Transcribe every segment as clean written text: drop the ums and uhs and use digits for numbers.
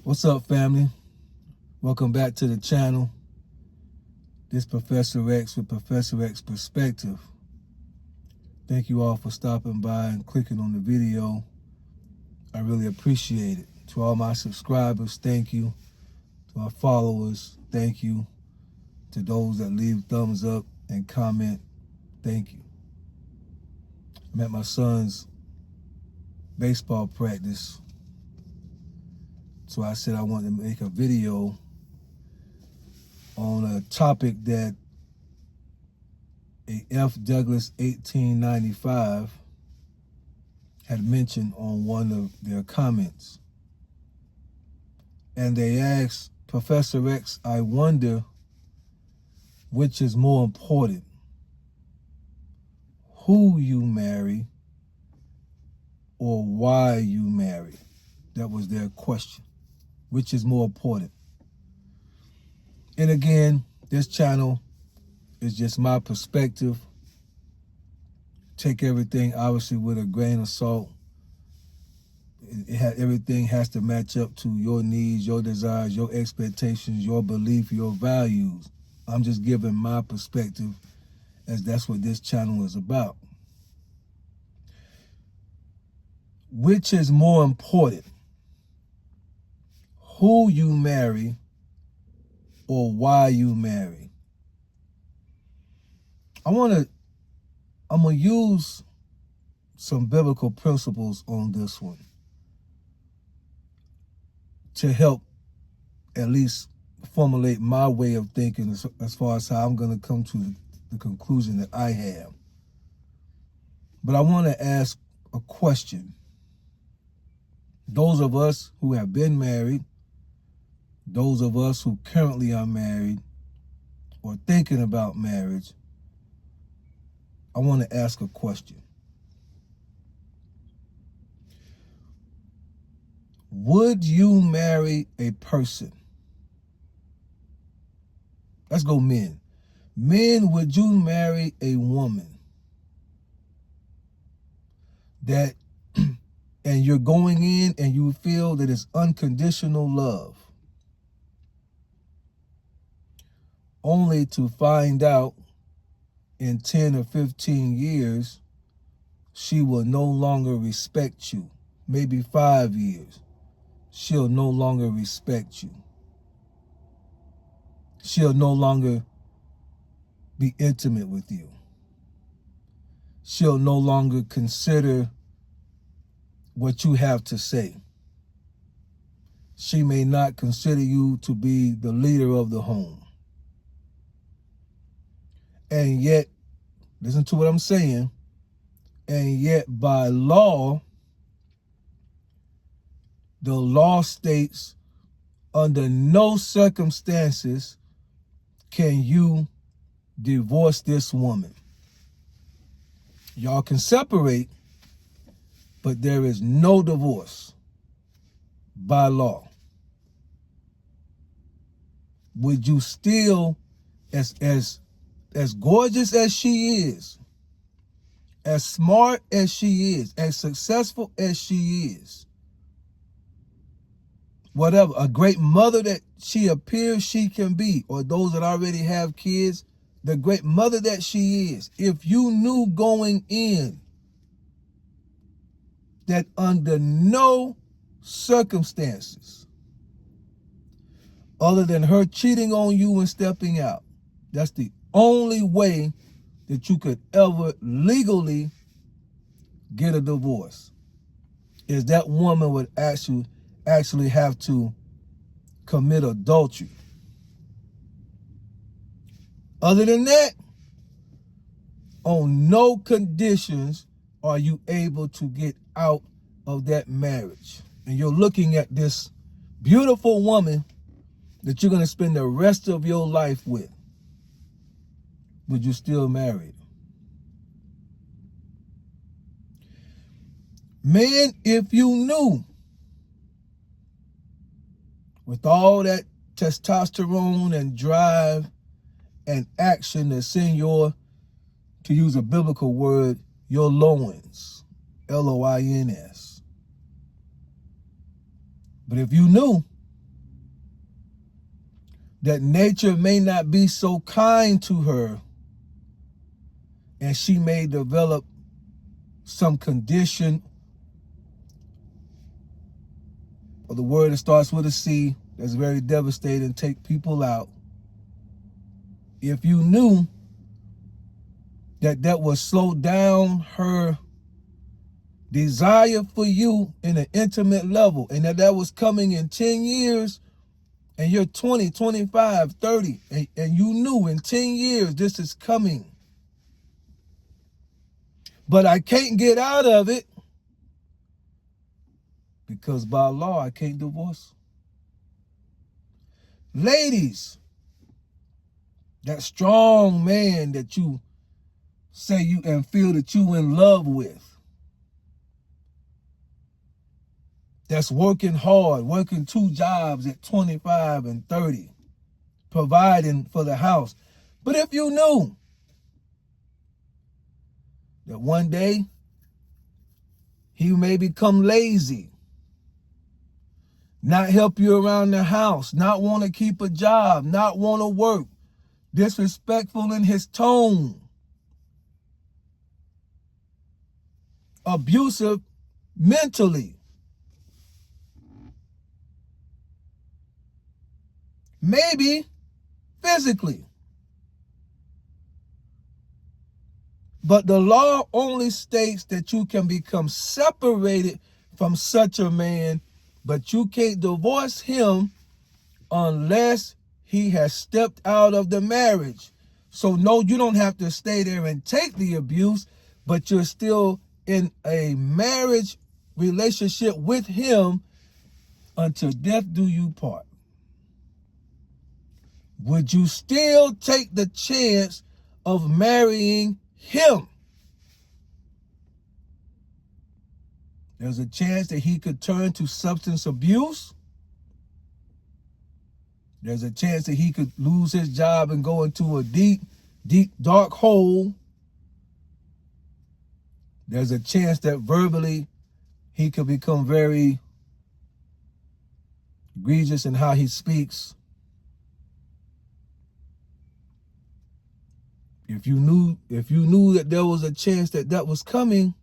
What's up, family? Welcome back to the channel. This Professor X with Professor X Perspective. Thank you all for stopping by and clicking on the video. I really appreciate it. To all my subscribers, thank you. To my followers, thank you. To those that leave thumbs up and comment, thank you. I'm at my son's baseball practice, so I said I wanted to make a video on a topic that a F. Douglas 1895 had mentioned on one of their comments. And they asked, Professor X, I wonder which is more important, who you marry or why you marry. That was their question. Which is more important? And again, this channel is just my perspective. Take everything, obviously, with a grain of salt. Everything has to match up to your needs, your desires, your expectations, your belief, your values. I'm just giving my perspective, as that's what this channel is about. Which is more important? Who you marry or why you marry? I'm gonna use some biblical principles on this one to help at least formulate my way of thinking as far as how I'm going to come to the conclusion that I have. But I want to ask a question. Those of us who have been married, those of us who currently are married or thinking about marriage, I want to ask a question. Would you marry a person? Let's go men. Men, would you marry a woman that, and you're going in and you feel that it's unconditional love, only to find out in 10 or 15 years, she will no longer respect you. Maybe 5 years, she'll no longer respect you. She'll no longer be intimate with you. She'll no longer consider what you have to say. She may not consider you to be the leader of the home. And yet, listen to what I'm saying, and yet by law, the law states under no circumstances can you divorce this woman. Y'all can separate, but there is no divorce by law. Would you still, as gorgeous as she is, as smart as she is, as successful as she is, whatever, a great mother that she appears she can be, or those that already have kids, the great mother that she is, if you knew going in that under no circumstances, other than her cheating on you and stepping out, that's the only way that you could ever legally get a divorce, is that woman would actually have to commit adultery. Other than that, on no conditions are you able to get out of that marriage. And you're looking at this beautiful woman that you're going to spend the rest of your life with. Would you still marry her? Man, if you knew, with all that testosterone and drive and action that's in your, to use a biblical word, your loins, L-O-I-N-S. But if you knew that nature may not be so kind to her, and she may develop some condition, or the word that starts with a C, that's very devastating, take people out. If you knew that that would slow down her desire for you in an intimate level, and that was coming in 10 years, and you're 20, 25, 30, and you knew in 10 years this is coming, but I can't get out of it because by law I can't divorce. Ladies, that strong man that you say you and feel that you in love with, that's working hard, working 2 jobs at 25 and 30, providing for the house. But if you knew that one day he may become lazy, not help you around the house, not want to keep a job, not want to work, disrespectful in his tone, abusive mentally, maybe physically. But the law only states that you can become separated from such a man, but you can't divorce him unless he has stepped out of the marriage. So no, you don't have to stay there and take the abuse, but you're still in a marriage relationship with him until death do you part. Would you still take the chance of marrying him? There's a chance that he could turn to substance abuse. There's a chance that he could lose his job and go into a deep, deep, dark hole. There's a chance that verbally he could become very egregious in how he speaks. If you knew that there was a chance that that was coming,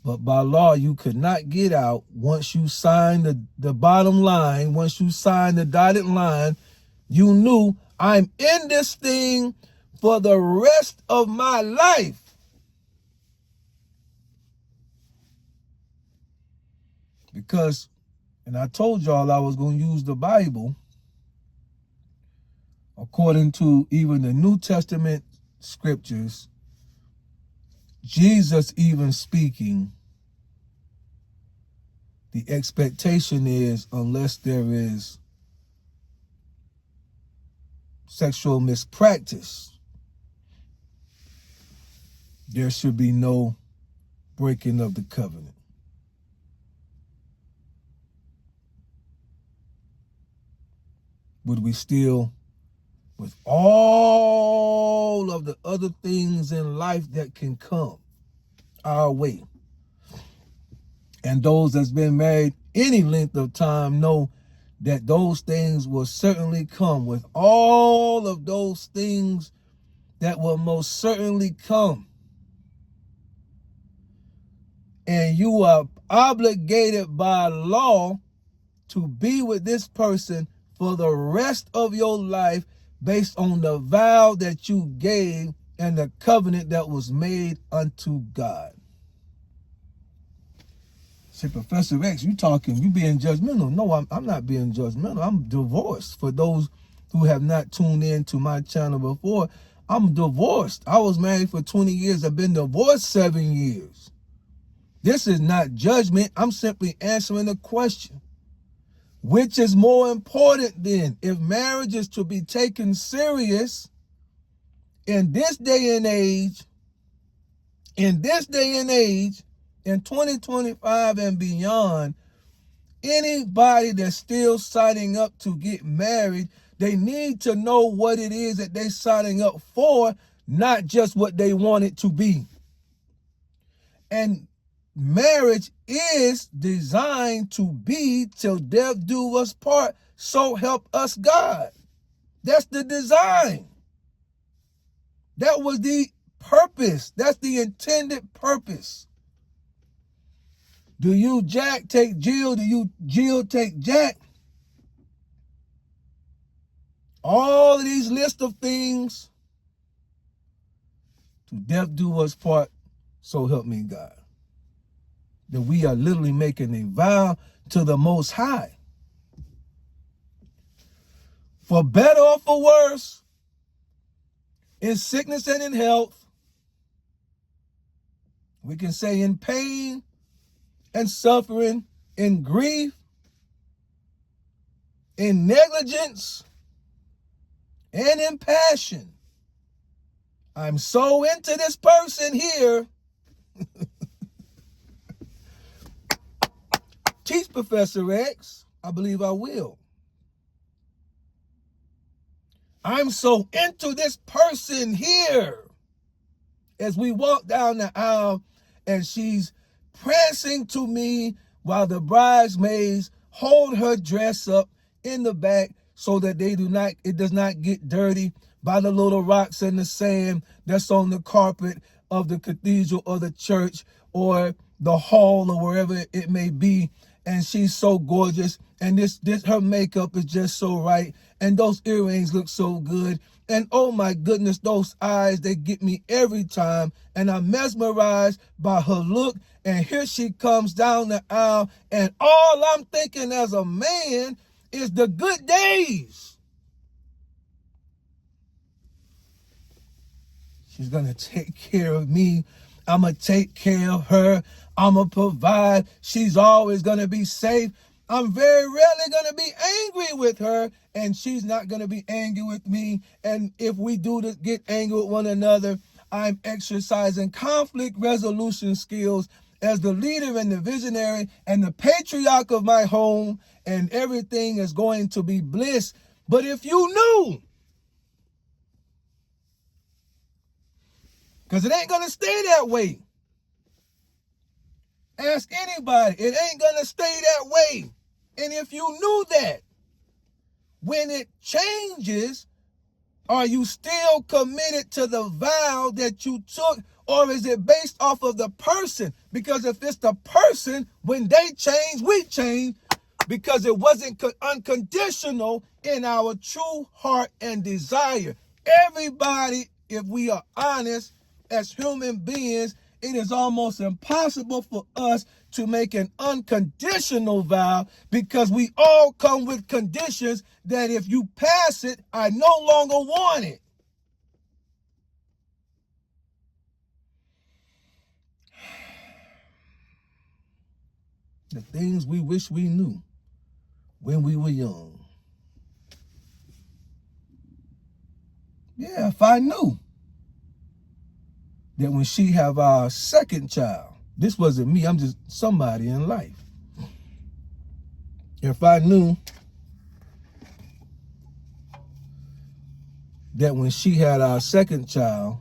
but by law you could not get out once you signed the bottom line, once you signed the dotted line, you knew I'm in this thing for the rest of my life. Because, and I told y'all I was going to use the Bible, according to even the New Testament scriptures, Jesus even speaking, the expectation is unless there is sexual mispractice, there should be no breaking of the covenant. Would we still, with all of the other things in life that can come our way, and those that's been married any length of time know that those things will certainly come, with all of those things that will most certainly come, and you are obligated by law to be with this person for the rest of your life based on the vow that you gave and the covenant that was made unto God. Say, Professor X, you being judgmental. No, I'm not being judgmental. I'm divorced. For those who have not tuned in to my channel before, I'm divorced. I was married for 20 years. I've been divorced 7 years. This is not judgment. I'm simply answering a question. Which is more important then? If marriage is to be taken serious in this day and age, in 2025 and beyond, anybody that's still signing up to get married, they need to know what it is that they're signing up for, not just what they want it to be. And marriage is designed to be till death do us part, so help us God. That's the design. That was the purpose. That's the intended purpose. Do you Jack take Jill? Do you Jill take Jack? All of these list of things. To death do us part, so help me God. That we are literally making a vow to the Most High. For better or for worse, in sickness and in health, we can say in pain and suffering, in grief, in negligence, and in passion. I'm so into this person here. Teach Professor X. I believe I will. I'm so into this person here. As we walk down the aisle and she's prancing to me while the bridesmaids hold her dress up in the back so that it does not get dirty by the little rocks and the sand that's on the carpet of the cathedral or the church or the hall or wherever it may be. And she's so gorgeous, and this her makeup is just so right, and those earrings look so good, and oh my goodness, those eyes, they get me every time, and I'm mesmerized by her look. And here she comes down the aisle, and all I'm thinking as a man is the good days. She's gonna take care of me. I'm going to take care of her. I'm going to provide. She's always going to be safe. I'm very rarely going to be angry with her, and she's not going to be angry with me. And if we do get angry with one another, I'm exercising conflict resolution skills as the leader and the visionary and the patriarch of my home, and everything is going to be bliss. But if you knew, because it ain't going to stay that way. Ask anybody. It ain't going to stay that way. And if you knew that, when it changes, are you still committed to the vow that you took, or is it based off of the person? Because if it's the person, when they change, we change, because it wasn't unconditional in our true heart and desire. Everybody, if we are honest, as human beings, it is almost impossible for us to make an unconditional vow, because we all come with conditions that if you pass it, I no longer want it. The things we wish we knew when we were young. Yeah, if I knew that when she have our second child, this wasn't me, I'm just somebody in life. If I knew that when she had our second child,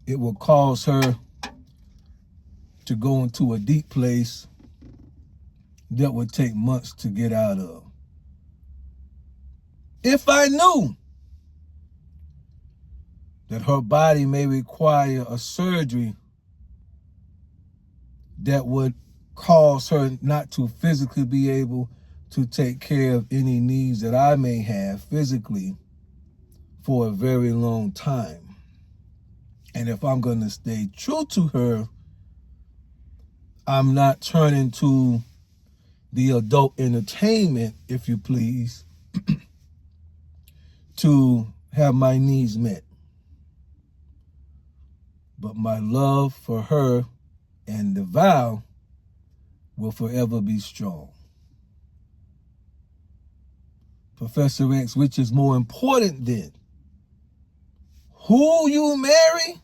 it would cause her to go into a deep place that would take months to get out of. If I knew that her body may require a surgery that would cause her not to physically be able to take care of any needs that I may have physically for a very long time. And if I'm going to stay true to her, I'm not turning to the adult entertainment, if you please, to have my needs met. But my love for her and the vow will forever be strong. Professor X, which is more important then? Who you marry?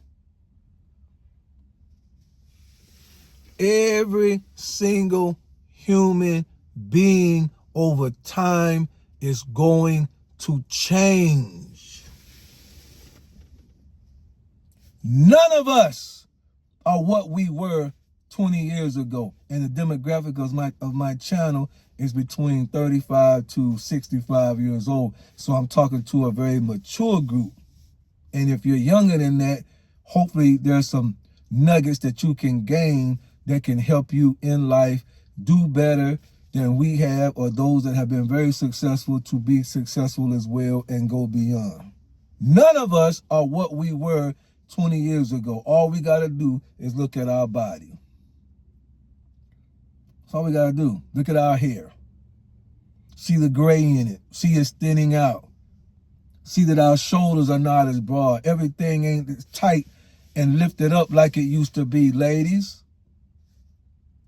Every single human being over time is going to change. None of us are what we were 20 years ago. And the demographic of my channel is between 35 to 65 years old. So I'm talking to a very mature group. And if you're younger than that, hopefully there's some nuggets that you can gain that can help you in life do better than we have, or those that have been very successful to be successful as well and go beyond. None of us are what we were 20 years ago. All we got to do is look at our body. That's all we got to do. Look at our hair. See the gray in it. See it's thinning out. See that our shoulders are not as broad. Everything ain't as tight and lifted up like it used to be, ladies.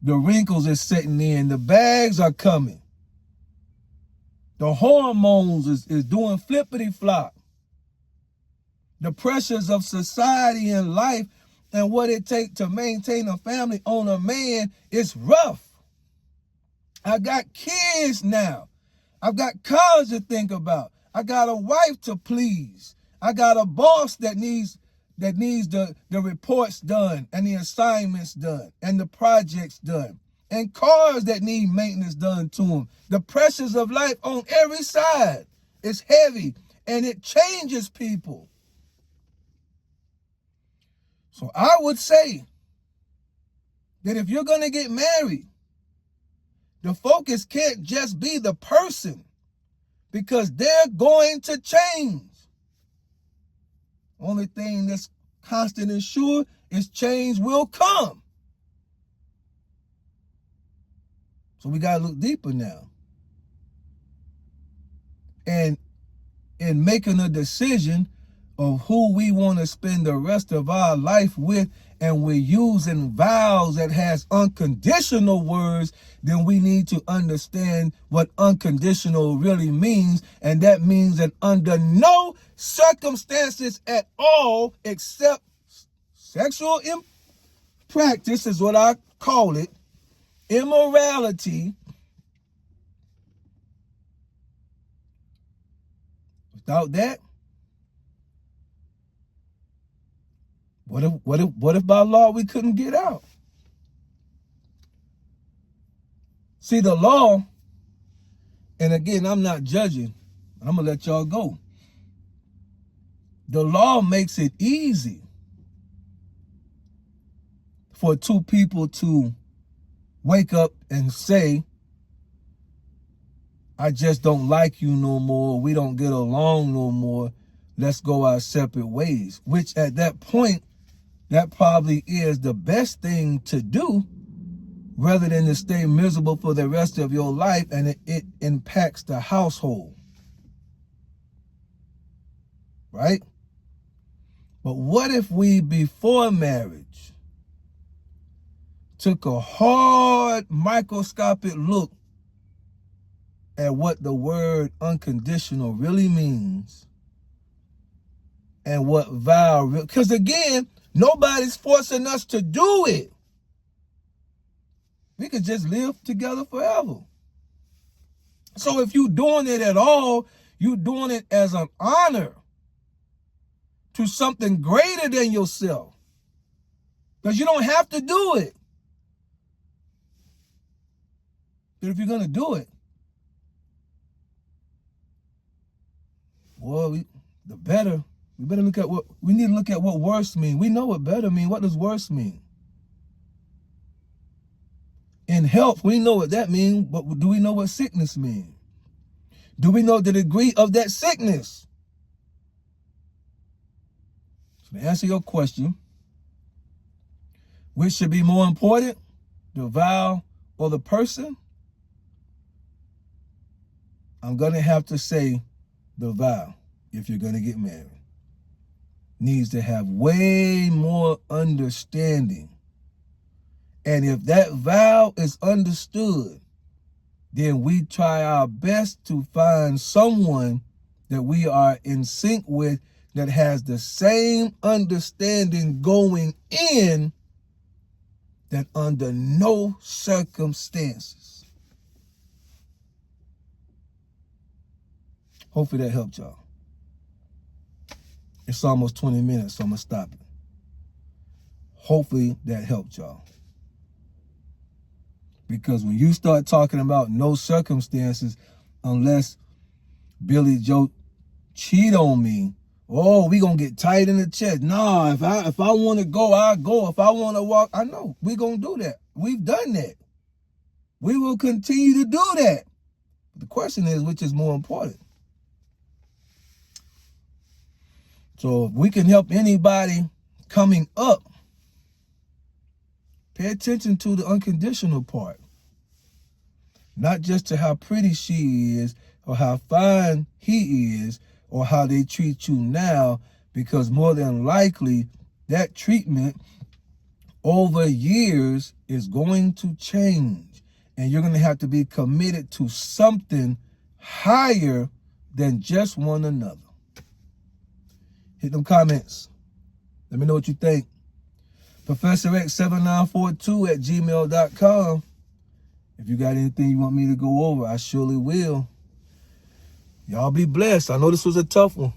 The wrinkles is setting in. The bags are coming. The hormones is doing flippity flop. The pressures of society and life and what it takes to maintain a family on a man is rough. I got kids now. I've got cars to think about. I got a wife to please. I got a boss that needs the reports done and the assignments done and the projects done and cars that need maintenance done to them. The pressures of life on every side is heavy and it changes people. So I would say that if you're going to get married, the focus can't just be the person, because they're going to change. Only thing that's constant and sure is change will come. So we got to look deeper now. And in making a decision of who we want to spend the rest of our life with, and we're using vows that has unconditional words, then we need to understand what unconditional really means. And that means that under no circumstances at all, except sexual practice is what I call it, immorality, without that, what if by law we couldn't get out? See, the law, and again, I'm not judging, I'm gonna let y'all go. The law makes it easy for two people to wake up and say, I just don't like you no more, we don't get along no more, let's go our separate ways. Which at that point, that probably is the best thing to do, rather than to stay miserable for the rest of your life and it impacts the household. Right? But what if we, before marriage, took a hard microscopic look at what the word unconditional really means and what vow, because again, nobody's forcing us to do it. We could just live together forever. So if you're doing it at all, you're doing it as an honor to something greater than yourself. Because you don't have to do it. But if you're going to do it, well, the better. We better look at we need to look at what worse mean. We know what better mean. What does worse mean? In health, we know what that means, but do we know what sickness means? Do we know the degree of that sickness? So to answer your question, which should be more important, the vow or the person? I'm going to have to say the vow, if you're going to get married, needs to have way more understanding. And if that vow is understood, then we try our best to find someone that we are in sync with that has the same understanding going in, that under no circumstances. Hopefully that helped y'all. It's almost 20 minutes, so I'm going to stop it. Hopefully that helped y'all. Because when you start talking about no circumstances, unless Billy Joe cheat on me, oh, we gonna get tight in the chest. Nah, if I want to go, I'll go. If I want to walk, I know we gonna do that. We've done that. We will continue to do that. The question is, which is more important? So if we can help anybody coming up, pay attention to the unconditional part. Not just to how pretty she is or how fine he is or how they treat you now, because more than likely that treatment over years is going to change. And you're going to have to be committed to something higher than just one another. Hit them comments. Let me know what you think. ProfessorX7942@gmail.com. If you got anything you want me to go over, I surely will. Y'all be blessed. I know this was a tough one.